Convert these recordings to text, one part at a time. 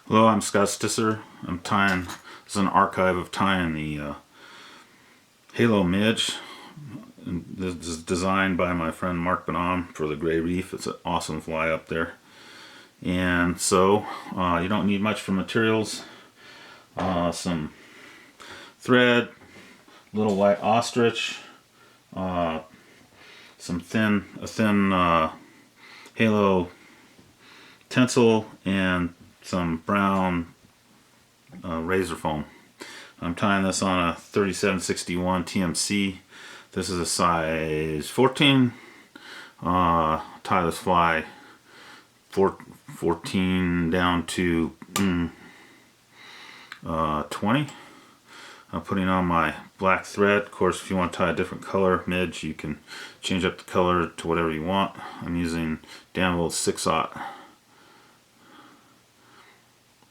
Hello, I'm Scott Stisser. This is an archive of tying the HaloMidge. This is designed by my friend Mark Bonham for the Gray Reef. It's an awesome fly up there. And so you don't need much for materials. Some thread, little white ostrich, a thin halo tinsel, and some brown razor foam. I'm tying this on a 3761 TMC. This is a size 14. Tie this fly 14 down to 20. I'm putting on my black thread. Of course, if you want to tie a different color midge, you can change up the color to whatever you want. I'm using Danville's 6/0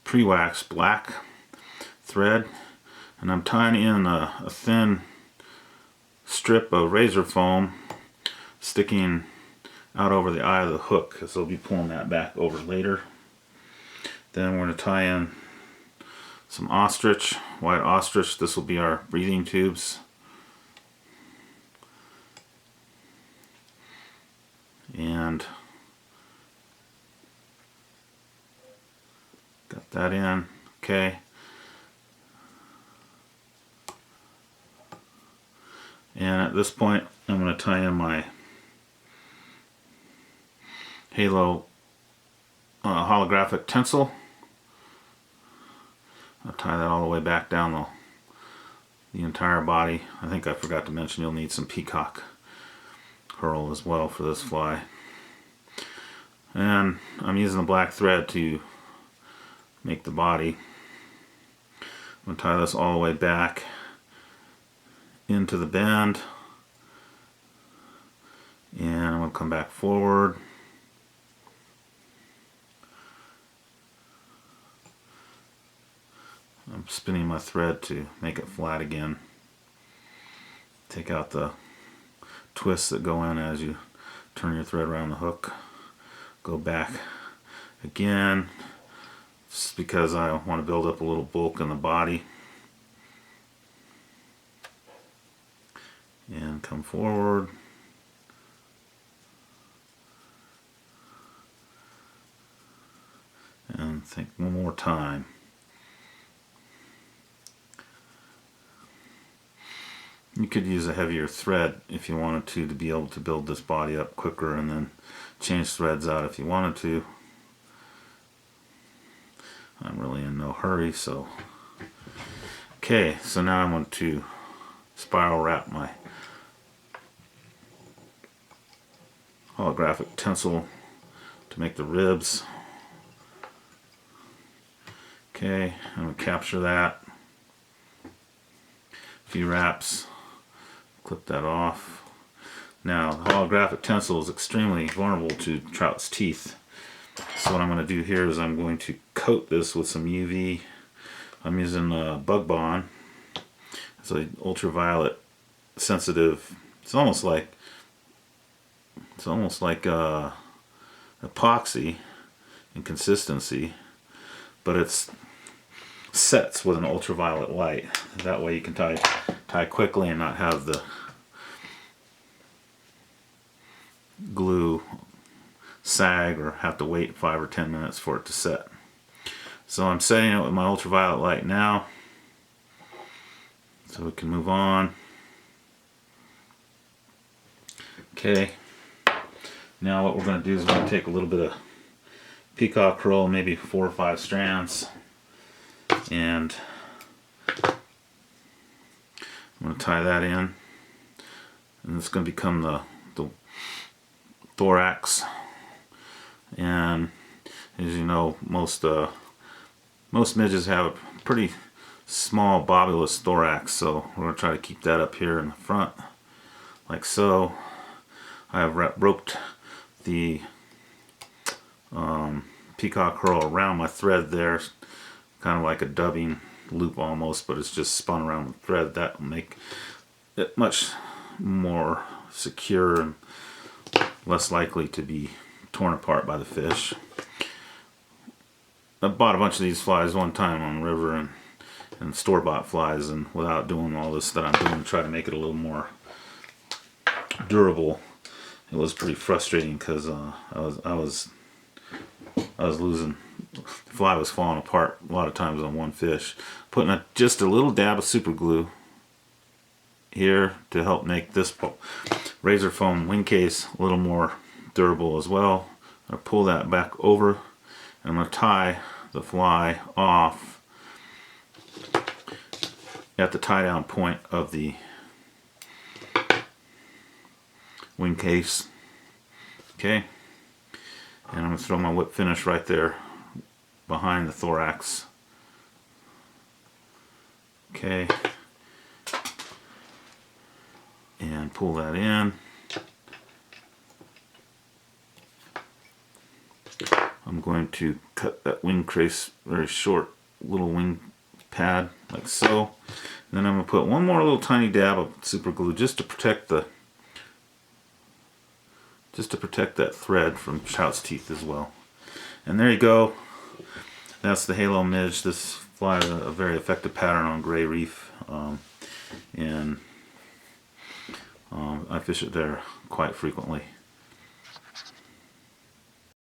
pre-wax black thread, and I'm tying in a thin strip of razor foam sticking out over the eye of the hook, because I'll be pulling that back over later. Then we're going to tie in some ostrich, white ostrich. This will be our breathing tubes. And got that in. Okay. And at this point, I'm going to tie in my Halo holographic tinsel. I'll tie that all the way back down the entire body. I think I forgot to mention you'll need some peacock herl as well for this fly. And I'm using the black thread to make the body. I'm going to tie this all the way back into the bend, and I'm going to come back forward. I'm spinning my thread to make it flat again. Take out the twists that go in as you turn your thread around the hook. Go back again, just because I want to build up a little bulk in the body. And come forward. And think one more time. You could use a heavier thread if you wanted to be able to build this body up quicker, and then change threads out if you wanted to. I'm really in no hurry, so. Okay, so now I'm going to spiral wrap my holographic tinsel to make the ribs. Okay, I'm going to capture that. A few wraps. Clip that off. Now, the holographic tinsel is extremely vulnerable to trout's teeth. So what I'm going to do here is I'm going to coat this with some UV. I'm using Bug Bond. It's an ultraviolet sensitive. It's almost like epoxy in consistency, but it's sets with an ultraviolet light. That way you can tie quickly and not have the glue sag or have to wait 5 or 10 minutes for it to set. So I'm setting it with my ultraviolet light now, so we can move on. Okay, now what we're going to do is we're going to take a little bit of peacock herl, maybe 4 or 5 strands, and I'm going to tie that in, and it's going to become the thorax. And as you know, most midges have a pretty small bobulous thorax, so we're going to try to keep that up here in the front, like so. I have roped the peacock herl around my thread there, kind of like a dubbing loop almost, but it's just spun around with thread. That will make it much more secure and less likely to be torn apart by the fish. I bought a bunch of these flies one time on the river and store-bought flies, and without doing all this that I'm doing to try to make it a little more durable, it was pretty frustrating because I was losing. The fly was falling apart a lot of times on one fish. Putting just a little dab of super glue here to help make this razor foam wing case a little more durable as well. I pull that back over, and I'm going to tie the fly off at the tie down point of the wing case. Okay, and I'm going to throw my whip finish right there behind the thorax. Okay, and pull that in. I'm going to cut that wing crease very short, little wing pad like so. And then I'm going to put one more little tiny dab of super glue just to protect that thread from trout's teeth as well. And there you go. That's the HaloMidge. This fly is a very effective pattern on gray reef, and I fish it there quite frequently.